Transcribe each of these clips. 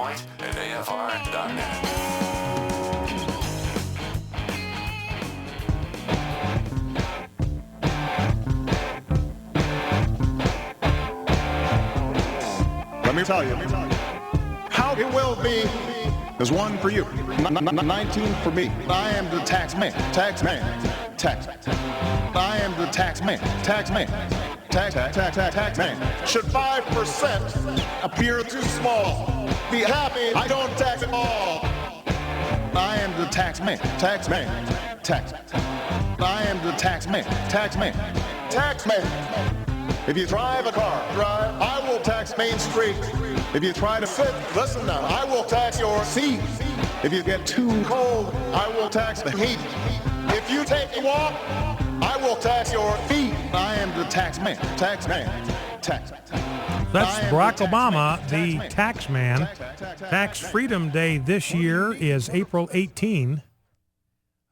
Point at AFR.net. Let me tell you how it will be. There's one for you, 19 for me. I am the tax man. I am the tax man. Tax man. Should 5% appear too small? Be happy I don't tax at all. I am the tax man. I am the tax man. If you drive a car, I will tax Main Street. If you try to sit, listen now, I will tax your seat. If you get too cold, I will tax the heat. If you take a walk, I will tax your feet. I am the tax man. That's Barack Obama, the tax man. Tax Freedom Day this year is April 18.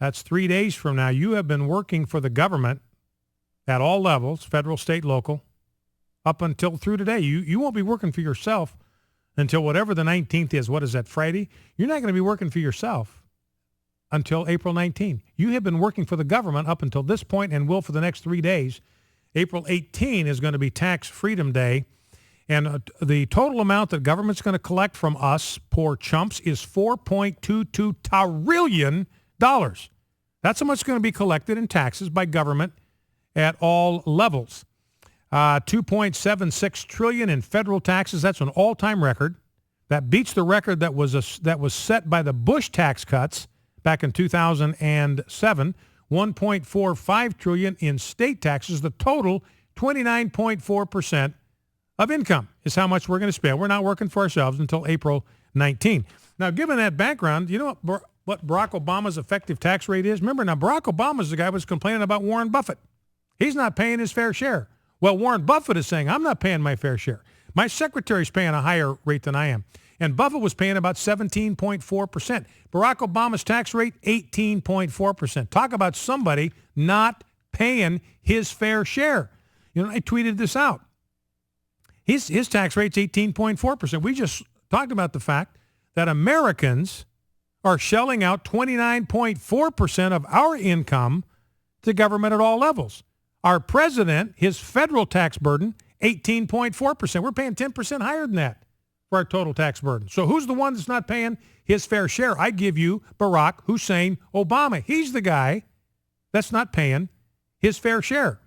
That's 3 days from now. You have been working for the government at all levels, federal, state, local, up until through today. You won't be working for yourself until whatever the 19th is. What is that, Friday? You're not going to be working for yourself until April 19. You have been working for the government up until this point and will for the next 3 days. April 18 is going to be Tax Freedom Day. And the total amount that government's going to collect from us, poor chumps, is $4.22 trillion. That's how much is going to be collected in taxes by government at all levels. $2.76 trillion in federal taxes. That's an all-time record. That beats the record that was set by the Bush tax cuts back in 2007. $1.45 trillion in state taxes. The total, 29.4% of income is how much we're going to spend. We're not working for ourselves until April 19. Now, given that background, you know what Barack Obama's effective tax rate is? Remember, now Barack Obama's the guy who was complaining about Warren Buffett. He's not paying his fair share. Well, Warren Buffett is saying, I'm not paying my fair share. My secretary's paying a higher rate than I am. And Buffett was paying about 17.4%. Barack Obama's tax rate, 18.4%. Talk about somebody not paying his fair share. You know, I tweeted this out. His tax rate's 18.4%. We just talked about the fact that Americans are shelling out 29.4% of our income to government at all levels. Our president, his federal tax burden, 18.4%. We're paying 10% higher than that for our total tax burden. So who's the one that's not paying his fair share? I give you Barack Hussein Obama. He's the guy that's not paying his fair share.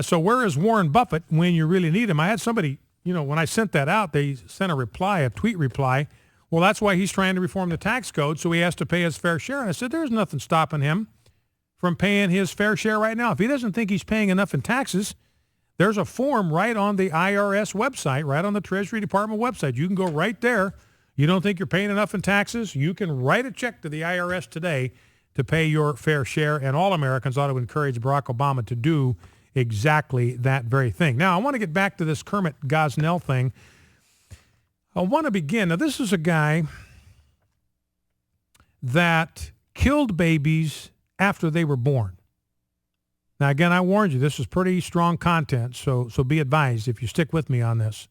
So where is Warren Buffett when you really need him? I had somebody, when I sent that out, they sent a tweet reply. Well, that's why he's trying to reform the tax code, so he has to pay his fair share. And I said, there's nothing stopping him from paying his fair share right now. If he doesn't think he's paying enough in taxes, there's a form right on the IRS website, right on the Treasury Department website. You can go right there. You don't think you're paying enough in taxes? You can write a check to the IRS today to pay your fair share, and all Americans ought to encourage Barack Obama to do exactly that very thing. Now, I want to get back to this Kermit Gosnell thing. I want to begin. Now, this is a guy that killed babies after they were born. Now, again, I warned you, this is pretty strong content, so be advised if you stick with me on this.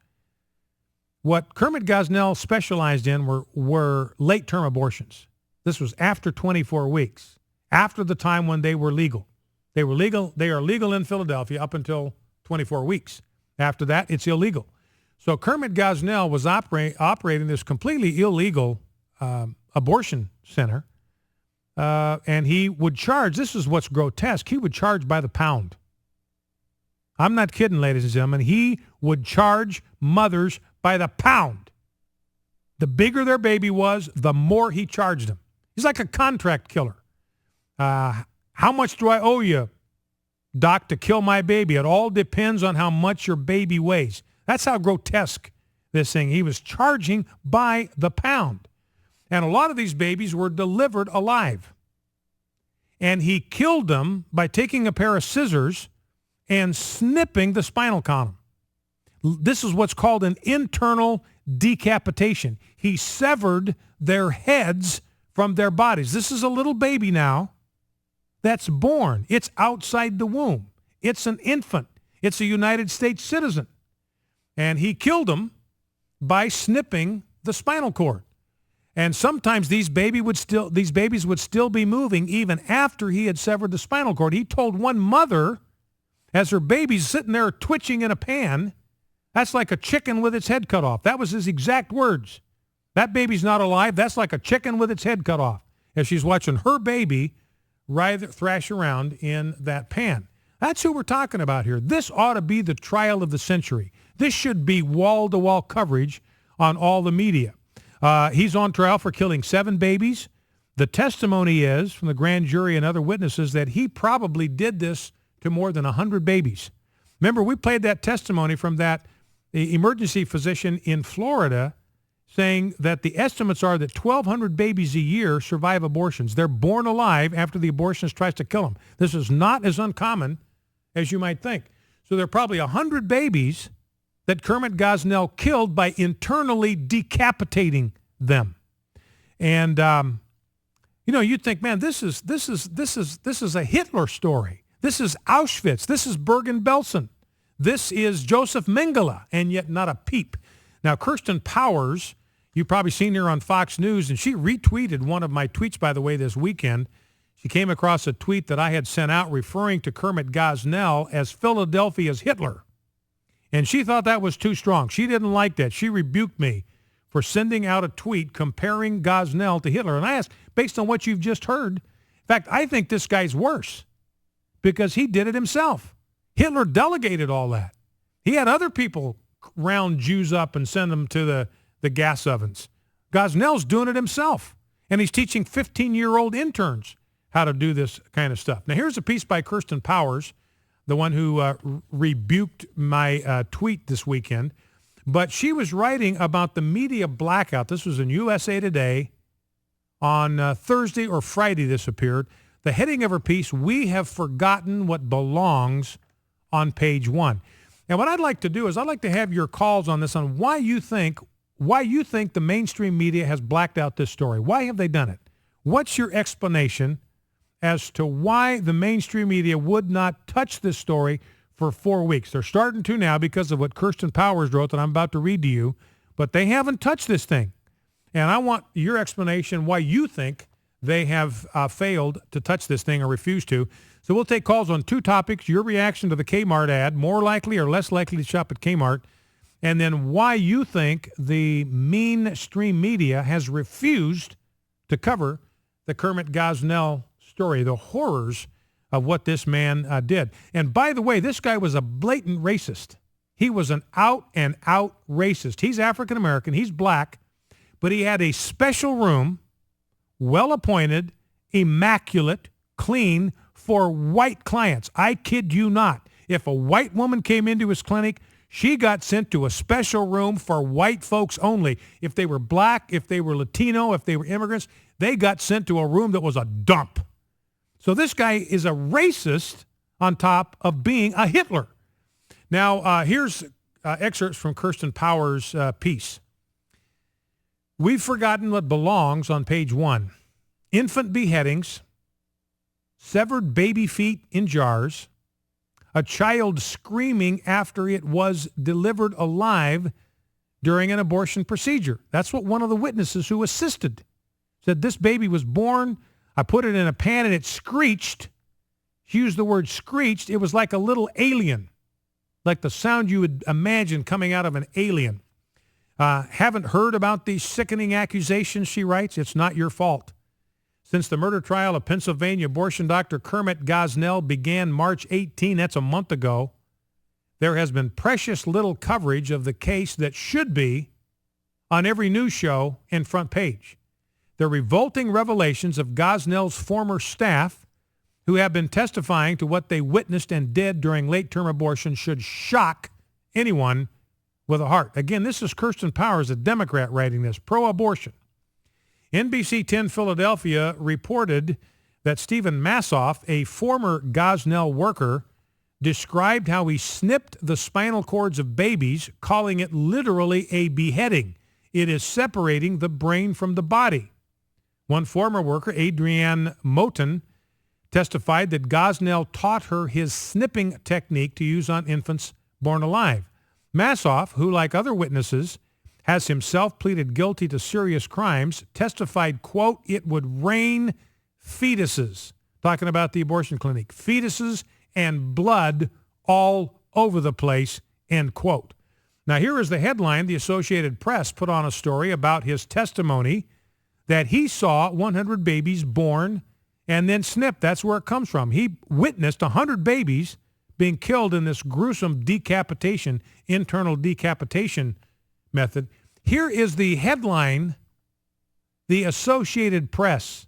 What Kermit Gosnell specialized in were late-term abortions. This was after 24 weeks, after the time when they were legal. They are legal in Philadelphia up until 24 weeks. After that, it's illegal. So Kermit Gosnell was operating this completely illegal abortion center. And he would charge, this is what's grotesque, he would charge by the pound. I'm not kidding, ladies and gentlemen. He would charge mothers by the pound. The bigger their baby was, the more he charged them. He's like a contract killer. How much do I owe you, Doc, to kill my baby? It all depends on how much your baby weighs. That's how grotesque this thing. He was charging by the pound. And a lot of these babies were delivered alive. And he killed them by taking a pair of scissors and snipping the spinal column. This is what's called an internal decapitation. He severed their heads from their bodies. This is a little baby now that's born. It's outside the womb. It's an infant. It's a United States citizen. And he killed them by snipping the spinal cord. And sometimes these babies would still be moving even after he had severed the spinal cord. He told one mother, as her baby's sitting there twitching in a pan, that's like a chicken with its head cut off. That was his exact words. That baby's not alive. That's like a chicken with its head cut off, as she's watching her baby thrash around in that pan. That's who we're talking about here. This ought to be the trial of the century. This should be wall-to-wall coverage on all the media. He's on trial for killing 7 babies. The testimony is from the grand jury and other witnesses that he probably did this to more than 100 babies. Remember, we played that testimony from that emergency physician in Florida saying that the estimates are that 1,200 babies a year survive abortions. They're born alive after the abortionist tries to kill them. This is not as uncommon as you might think. So there are probably 100 babies that Kermit Gosnell killed by internally decapitating them. And you'd think, man, this is a Hitler story. This is Auschwitz. This is Bergen-Belsen. This is Joseph Mengele, and yet not a peep. Now, Kirsten Powers, you've probably seen her on Fox News, and she retweeted one of my tweets, by the way, this weekend. She came across a tweet that I had sent out referring to Kermit Gosnell as Philadelphia's Hitler. And she thought that was too strong. She didn't like that. She rebuked me for sending out a tweet comparing Gosnell to Hitler. And I asked, based on what you've just heard, in fact, I think this guy's worse because he did it himself. Hitler delegated all that. He had other people round Jews up and send them to the gas ovens. Gosnell's doing it himself. And he's teaching 15-year-old interns how to do this kind of stuff. Now, here's a piece by Kirsten Powers, the one who rebuked my tweet this weekend. But she was writing about the media blackout. This was in USA Today on Thursday or Friday this appeared. The heading of her piece, "We Have Forgotten What Belongs on Page 1. Now, what I'd like to do is I'd like to have your calls on this, on why you think the mainstream media has blacked out this story. Why have they done it? What's your explanation as to why the mainstream media would not touch this story for 4 weeks? They're starting to now because of what Kirsten Powers wrote that I'm about to read to you, but they haven't touched this thing. And I want your explanation why you think they have failed to touch this thing or refused to. So we'll take calls on 2 topics: your reaction to the Kmart ad, more likely or less likely to shop at Kmart, and then why you think the mainstream media has refused to cover the Kermit Gosnell story, the horrors of what this man did. And by the way, this guy was a blatant racist. He was an out-and-out racist. He's African-American. He's black. But he had a special room, well-appointed, immaculate, clean, for white clients. I kid you not. If a white woman came into his clinic, she got sent to a special room for white folks only. If they were black, if they were Latino, if they were immigrants, they got sent to a room that was a dump. So this guy is a racist on top of being a Hitler. Now, here's excerpts from Kirsten Powers' piece. We've forgotten what belongs on page 1. Infant beheadings, severed baby feet in jars, a child screaming after it was delivered alive during an abortion procedure. That's what one of the witnesses who assisted said. This baby was born. I put it in a pan and it screeched. She used the word screeched. It was like a little alien, like the sound you would imagine coming out of an alien. Haven't heard about these sickening accusations, she writes. It's not your fault. Since the murder trial of Pennsylvania abortion doctor Kermit Gosnell began March 18, that's a month ago, there has been precious little coverage of the case that should be on every news show and front page. The revolting revelations of Gosnell's former staff, who have been testifying to what they witnessed and did during late-term abortion, should shock anyone with a heart. Again, this is Kirsten Powers, a Democrat, writing this, pro-abortion. NBC 10 Philadelphia reported that Stephen Massoff, a former Gosnell worker, described how he snipped the spinal cords of babies, calling it literally a beheading. It is separating the brain from the body. One former worker, Adrienne Moten, testified that Gosnell taught her his snipping technique to use on infants born alive. Massoff, who, like other witnesses, has himself pleaded guilty to serious crimes, testified, quote, it would rain fetuses, talking about the abortion clinic, fetuses and blood all over the place, end quote. Now, here is the headline. The Associated Press put on a story about his testimony that he saw 100 babies born and then snipped. That's where it comes from. He witnessed 100 babies being killed in this gruesome decapitation, internal decapitation method. Here is the headline the Associated Press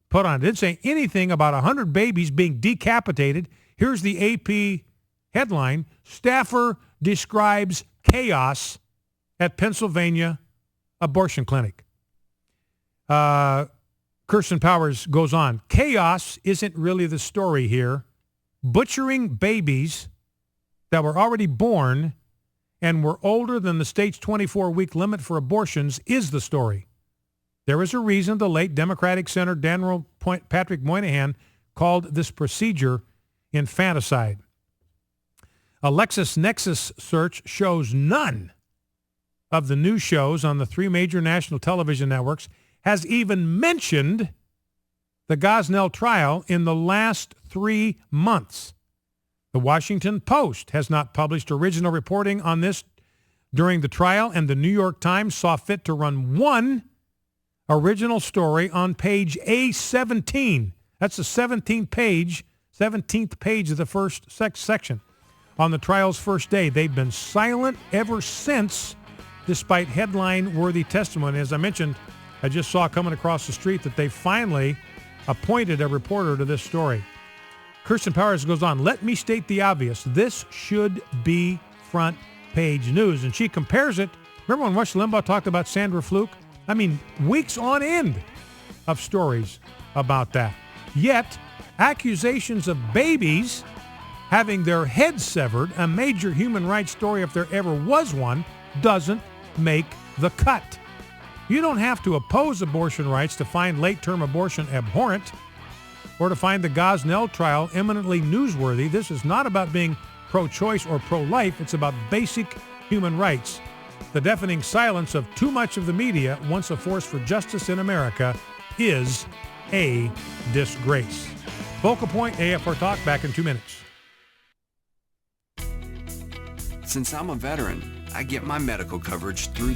put on. It didn't say anything about 100 babies being decapitated. Here's the AP headline. Staffer describes chaos at Pennsylvania abortion clinic. Kirsten Powers goes on. Chaos isn't really the story here. Butchering babies that were already born and were older than the state's 24-week limit for abortions is the story. There is a reason the late Democratic Senator Daniel Patrick Moynihan called this procedure infanticide. A LexisNexis search shows none of the news shows on the three major national television networks has even mentioned the Gosnell trial in the last 3 months. The Washington Post has not published original reporting on this during the trial, and the New York Times saw fit to run one original story on page A17. That's the 17th page of the first section. On the trial's first day, they've been silent ever since, despite headline-worthy testimony. As I mentioned, I just saw coming across the street that they finally appointed a reporter to this story. Kirsten Powers goes on, let me state the obvious. This should be front page news. And she compares it. Remember when Rush Limbaugh talked about Sandra Fluke? I mean, weeks on end of stories about that. Yet, accusations of babies having their heads severed, a major human rights story if there ever was one, doesn't make the cut. You don't have to oppose abortion rights to find late-term abortion abhorrent or to find the Gosnell trial eminently newsworthy. This is not about being pro-choice or pro-life. It's about basic human rights. The deafening silence of too much of the media, once a force for justice in America, is a disgrace. Focal Point, AFR Talk, back in 2 minutes. Since I'm a veteran, I get my medical coverage through